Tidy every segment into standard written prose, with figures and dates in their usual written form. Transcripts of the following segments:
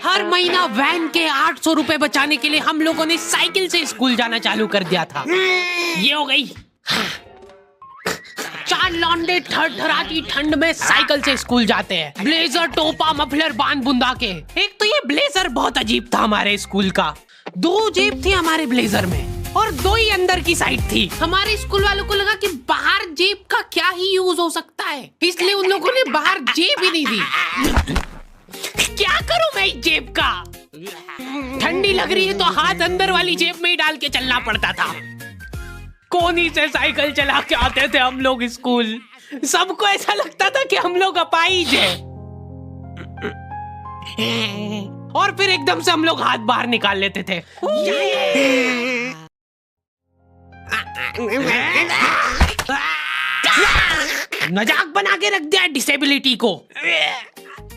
हर महीना वैन के 800 रुपए बचाने के लिए हम लोगों ने साइकिल से स्कूल जाना चालू कर दिया था। ये हो गई। 4 लौंडे थरथराती ठंड में साइकिल से स्कूल जाते हैं, ब्लेजर, टोपा, मफलर बांध बुंदा के। एक तो ये ब्लेजर बहुत अजीब था हमारे स्कूल का। 2 जेब थी हमारे ब्लेजर में और 2 ही अंदर की साइड थी। हमारे स्कूल वालों को लगा कि बाहर जेब का क्या ही यूज हो सकता है, इसलिए उन लोगों ने बाहर जेब ही नहीं दी। क्या करूं मैं इस जेब का? ठंडी लग रही है तो हाथ अंदर वाली जेब में ही डाल के चलना पड़ता था। कोनी से साइकिल चला के आते थे हम लोग स्कूल। सबको ऐसा लगता था कि हम लोग अपाहिज हैं। और फिर एकदम से हम लोग हाथ बाहर निकाल लेते थे। मजाक बना के रख दिया डिसेबिलिटी को।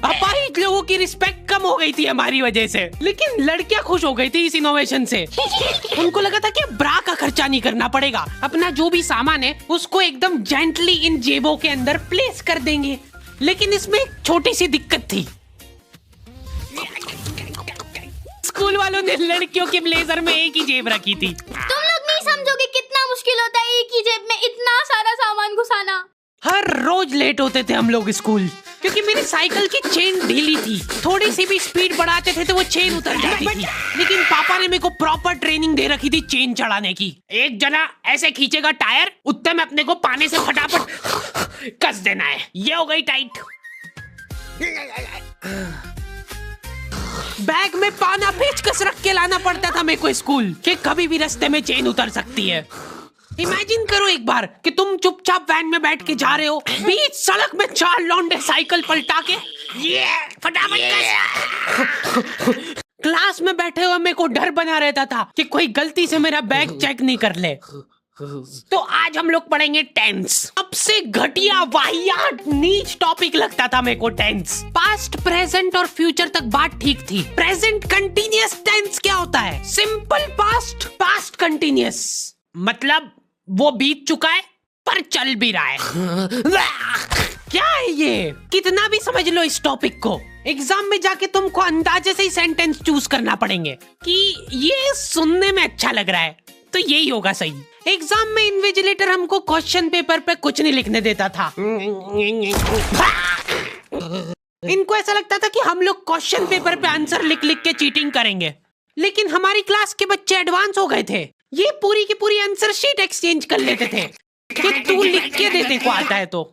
अपाहिज लोगों की रिस्पेक्ट कम हो गई थी हमारी वजह से, लेकिन लड़कियां खुश हो गई थी इस इनोवेशन से। उनको लगा था कि ब्रा का खर्चा नहीं करना पड़ेगा, अपना जो भी सामान है उसको एकदम जेंटली इन जेबों के अंदर प्लेस कर देंगे। लेकिन इसमें एक छोटी सी दिक्कत थी। स्कूल वालों ने लड़कियों के ब्लेजर में एक ही जेब रखी थी। तुम लोग नहीं समझोगे कितना मुश्किल होता है एक ही जेब में इतना सारा सामान घुसाना। हर रोज लेट होते थे हम लोग स्कूल, क्योंकि मेरी साइकिल की चेन ढीली थी। थोड़ी सी भी स्पीड बढ़ाते थे तो वो चेन उतर जाती थी। लेकिन पापा ने मेरे को प्रॉपर ट्रेनिंग दे रखी थी चेन चढ़ाने की। एक जना ऐसे खींचेगा टायर, उतने में अपने को पानी से फटाफट कस देना है। ये हो गई टाइट। बैग में पाना पेचकस रख के लाना पड़ता था मेरे को स्कूल, कि कभी भी रास्ते में चेन उतर सकती है। इमेजिन करो एक बार कि तुम चुपचाप वैन में बैठ के जा रहे हो, बीच सड़क में 4 लौंडे साइकिल पलटा के ये फटाफट क्लास में बैठे हुए मेरे को डर बना रहता था कि कोई गलती से मेरा बैग चेक नहीं कर ले। तो आज हम लोग पढ़ेंगे टेंस। सबसे घटिया, वाहियात, नीच टॉपिक लगता था मेरे को टेंस। पास्ट, प्रेजेंट और फ्यूचर तक बात ठीक थी। प्रेजेंट कंटिन्यूअस टेंस क्या होता है? सिंपल पास्ट, पास्ट कंटिन्यूअस, मतलब वो बीत चुका है पर चल भी रहा है। क्या है ये? कितना भी समझ लो इस टॉपिक को, एग्जाम में जाके तुमको अंदाजे से ही सेंटेंस चूज करना पड़ेंगे कि ये सुनने में अच्छा लग रहा है तो यही होगा सही। एग्जाम में इन्विजिलेटर हमको क्वेश्चन पेपर पे कुछ नहीं लिखने देता था। इनको ऐसा लगता था कि हम लोग क्वेश्चन पेपर पे आंसर लिख लिख के चीटिंग करेंगे। लेकिन हमारी क्लास के बच्चे एडवांस हो गए थे, ये पूरी की पूरी आंसर शीट एक्सचेंज कर लेते थे कि तू लिख के दे, को आता है तो।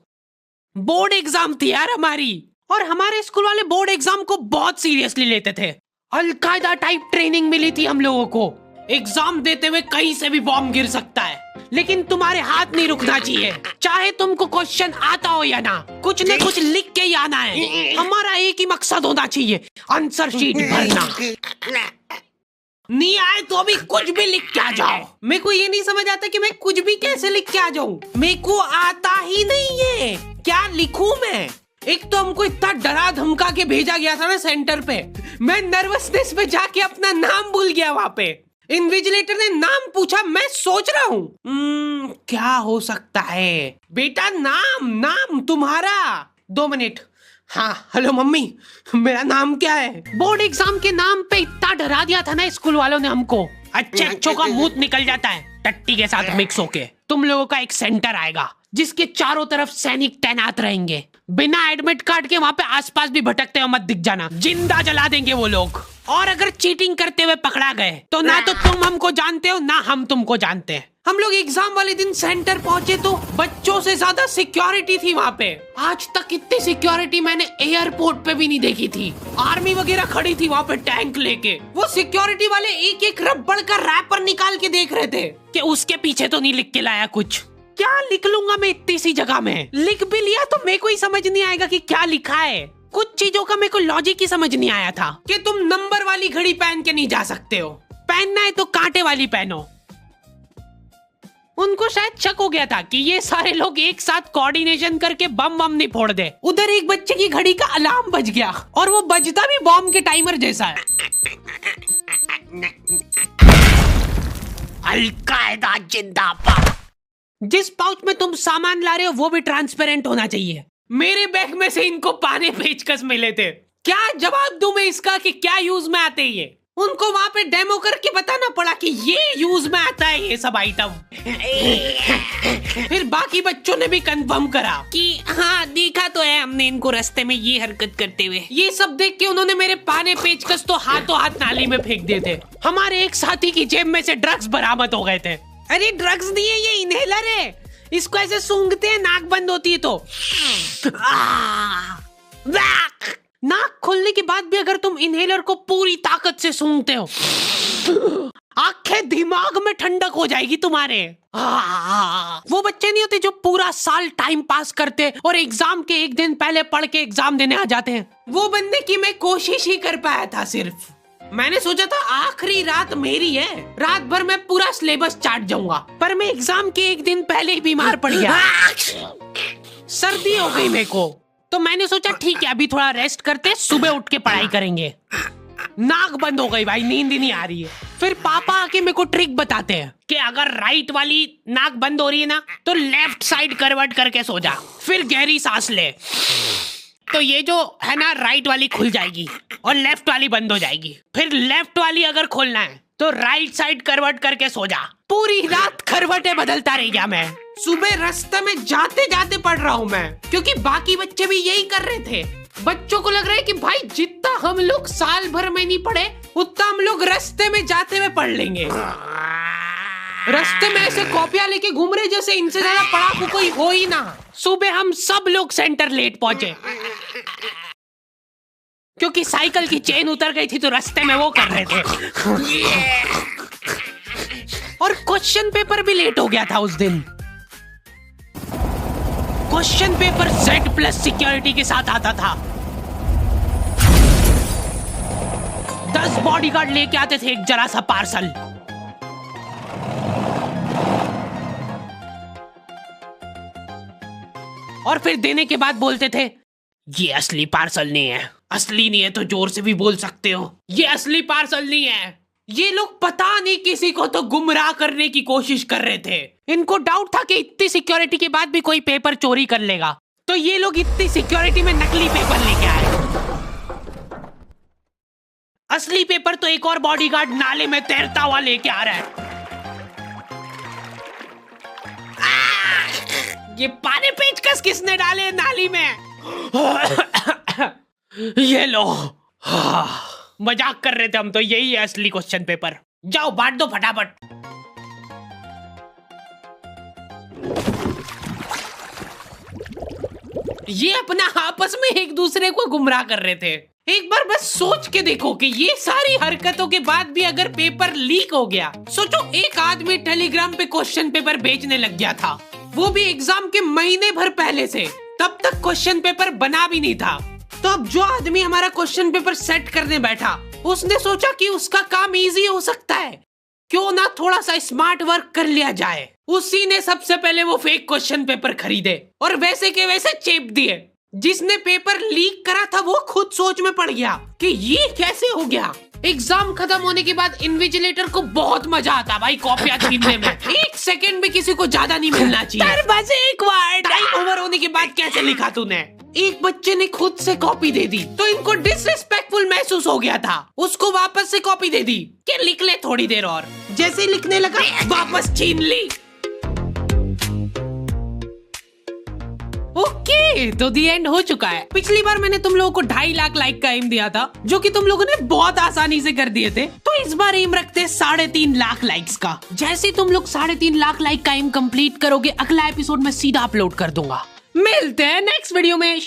बोर्ड एग्जाम थी यार हमारी, और हमारे स्कूल वाले बोर्ड एग्जाम को बहुत सीरियसली लेते थे। अलकायदा टाइप ट्रेनिंग मिली थी हम लोगों को। एग्जाम देते हुए कहीं से भी बॉम्ब गिर सकता है, लेकिन तुम्हारे हाथ नहीं रुकना चाहिए, चाहे तुमको क्वेश्चन आता हो या ना, कुछ न कुछ लिख के ही आना है। हमारा एक ही मकसद होना चाहिए, आंसर शीट भरना। नहीं आए तो अभी कुछ भी लिख के आ जाओ। मेरे को ये नहीं समझ आता कि मैं कुछ भी कैसे लिख के आ जाऊं, मेरे को आता ही नहीं है, क्या लिखूं मैं? एक तो हमको इतना डरा धमका के भेजा गया था ना सेंटर पे, मैं नर्वसनेस में जाके अपना नाम भूल गया वहां पे। इन्विजिलेटर ने नाम पूछा, मैं सोच रहा हूँ क्या हो सकता है। बेटा नाम तुम्हारा। 2 मिनट। हाँ हेलो मम्मी, मेरा नाम क्या है? बोर्ड एग्जाम के नाम पे इतना डरा दिया था ना स्कूल वालों ने हमको, अच्छों का मुंह निकल जाता है टट्टी के साथ मिक्स होके। तुम लोगों का एक सेंटर आएगा जिसके चारों तरफ सैनिक तैनात रहेंगे। बिना एडमिट कार्ड के वहाँ पे आसपास भी भटकते हुए मत दिख जाना, जिंदा जला देंगे वो लोग। और अगर चीटिंग करते हुए पकड़ा गए तो ना तो तुम हमको जानते हो ना हम तुमको जानते हैं। हम लोग एग्जाम वाले दिन सेंटर पहुंचे तो बच्चों से ज्यादा सिक्योरिटी थी वहाँ पे। आज तक इतनी सिक्योरिटी मैंने एयरपोर्ट पे भी नहीं देखी थी। आर्मी वगैरह खड़ी थी वहाँ पे टैंक लेके। वो सिक्योरिटी वाले एक एक रबड़ का रैपर निकाल के देख रहे थे कि उसके पीछे तो नहीं लिख के लाया कुछ। क्या लिख लूंगा मैं इतनी सी जगह में? लिख भी लिया तो मेरे को ही समझ नहीं आएगा कि क्या लिखा है। कुछ चीजों का मेरे को लॉजिक ही समझ नहीं आया था कि तुम नंबर वाली घड़ी पहन के नहीं जा सकते हो, पहनना है तो कांटे वाली पहनो। उनको शायद शक हो गया था कि ये सारे लोग एक साथ कोऑर्डिनेशन करके बम नहीं फोड़ दे। उधर एक बच्चे की घड़ी का अलार्म बज गया और वो बजता भी बॉम्ब के टाइमर जैसा है। अलकायदा जिंदाबाद। जिस पाउच में तुम सामान ला रहे हो वो भी ट्रांसपेरेंट होना चाहिए। मेरे बैग में से इनको पाने पेचकस मिले थे, क्या जवाब दूं मैं इसका कि क्या यूज में आते हैं ये? उनको वहाँ पे डेमो करके बताना पड़ा कि ये यूज में आता है ये सब आइटम। फिर बाकी बच्चों ने भी कंफर्म करा कि हाँ देखा तो है हमने इनको रास्ते में ये हरकत करते हुए। ये सब देख के उन्होंने मेरे पाने पेचकस तो हाथों हाथ नाली में फेंक दिए थे। हमारे एक साथी की जेब में से ड्रग्स बरामद हो गए थे। अरे ड्रग्स नहीं है, ये इनहेलर है। इसको ऐसे सूंघते हैं, नाक बंद होती है तो नाक खोलने के बाद भी अगर तुम इनहेलर को पूरी ताकत से सूंघते हो, आंखें दिमाग में ठंडक हो जाएगी तुम्हारे। वो बच्चे नहीं होते जो पूरा साल टाइम पास करते और एग्जाम के एक दिन पहले पढ़ के एग्जाम देने आ जाते हैं। वो बनने की मैं कोशिश ही कर पाया था। सिर्फ मैंने सोचा था आखिरी रात मेरी है, रात भर मैं पूरा सिलेबस चाट जाऊंगा, पर मैं एग्जाम के एक दिन पहले ही बीमार पड़ गया। सर्दी हो गई मेरे को, तो मैंने सोचा ठीक है अभी थोड़ा रेस्ट करते, सुबह उठ के पढ़ाई करेंगे। नाक बंद हो गई भाई, नींद ही नहीं आ रही है। फिर पापा आके मेरे को ट्रिक बताते हैं कि अगर राइट वाली नाक बंद हो रही है ना तो लेफ्ट साइड करवट करके सो जा, फिर गहरी सांस ले, तो ये जो है ना राइट वाली खुल जाएगी और लेफ्ट वाली बंद हो जाएगी। फिर लेफ्ट वाली अगर खोलना है तो राइट साइड करवट करके सो जा। पूरी रात करवटें बदलता रह गया मैं। सुबह रास्ते में जाते जाते पढ़ रहा हूँ मैं, क्योंकि बाकी बच्चे भी यही कर रहे थे। बच्चों को लग रहा है कि भाई जितना हम लोग साल भर में नहीं पढ़े उतना हम लोग रास्ते में जाते हुए पढ़ लेंगे। रास्ते में ऐसे कॉपियां लेके घूम रहे जैसे इनसे ज्यादा पढ़ाकू कोई हो ही ना। सुबह हम सब लोग सेंटर लेट पहुंचे क्योंकि साइकिल की चेन उतर गई थी, तो रास्ते में वो कर रहे थे। और क्वेश्चन पेपर भी लेट हो गया था उस दिन। क्वेश्चन पेपर Z+ सिक्योरिटी के साथ आता था। 10 बॉडीगार्ड लेके आते थे एक जरा सा पार्सल। और फिर देने के बाद बोलते थे ये असली पार्सल नहीं है। असली नहीं है तो जोर से भी बोल सकते हो, ये असली पार्सल नहीं है। ये लोग पता नहीं किसी को तो गुमराह करने की कोशिश कर रहे थे। इनको डाउट था कि इतनी सिक्योरिटी के बाद भी कोई पेपर चोरी कर लेगा, तो ये लोग इतनी सिक्योरिटी में नकली पेपर लेके आए। असली पेपर तो एक और बॉडीगार्ड नाले में तैरता हुआ लेके आ रहा है। ये पाने पेचकस किसने डाले नाली में? ये लो। मजाक कर रहे थे हम तो, यही है असली क्वेश्चन पेपर। जाओ बांट दो फटाफट। ये अपना आपस में एक दूसरे को गुमराह कर रहे थे। एक बार बस सोच के देखो कि ये सारी हरकतों के बाद भी अगर पेपर लीक हो गया, सोचो एक आदमी टेलीग्राम पे क्वेश्चन पेपर बेचने लग गया था, वो भी एग्जाम के महीने भर पहले से, तब तक क्वेश्चन पेपर बना भी नहीं था। तो अब जो आदमी हमारा क्वेश्चन पेपर सेट करने बैठा, उसने सोचा कि उसका काम इजी हो सकता है, क्यों ना थोड़ा सा स्मार्ट वर्क कर लिया जाए। उसी ने सबसे पहले वो फेक क्वेश्चन पेपर खरीदे और वैसे के वैसे चेप दिए। जिसने पेपर लीक करा था वो खुद सोच में पड़ गया कि ये कैसे हो गया। एग्जाम खत्म होने के बाद इन्विजिलेटर को बहुत मजा आता भाई कॉपियां छीनने में। एक सेकंड भी किसी को ज्यादा नहीं मिलना चाहिए। बस एक बार टाइम ओवर होने के बाद कैसे लिखा तूने? एक बच्चे ने खुद से कॉपी दे दी तो इनको डिसरिस्पेक्टफुल महसूस हो गया था। उसको वापस से कॉपी दे दी कि लिख ले थोड़ी देर और। जैसे ही लिखने लगा वापस छीन ली। ओके, तो दी एंड हो चुका है। पिछली बार मैंने तुम लोगों को 2.5 लाख लाइक का एम दिया था, जो कि तुम लोगों ने बहुत आसानी से कर दिए थे। तो इस बार एम रखते 3.5 लाख लाइक्स का। जैसे तुम लोग 3.5 लाख लाइक का एम कंप्लीट करोगे, अगला एपिसोड में सीधा अपलोड कर दूंगा। मिलते हैं नेक्स्ट वीडियो में।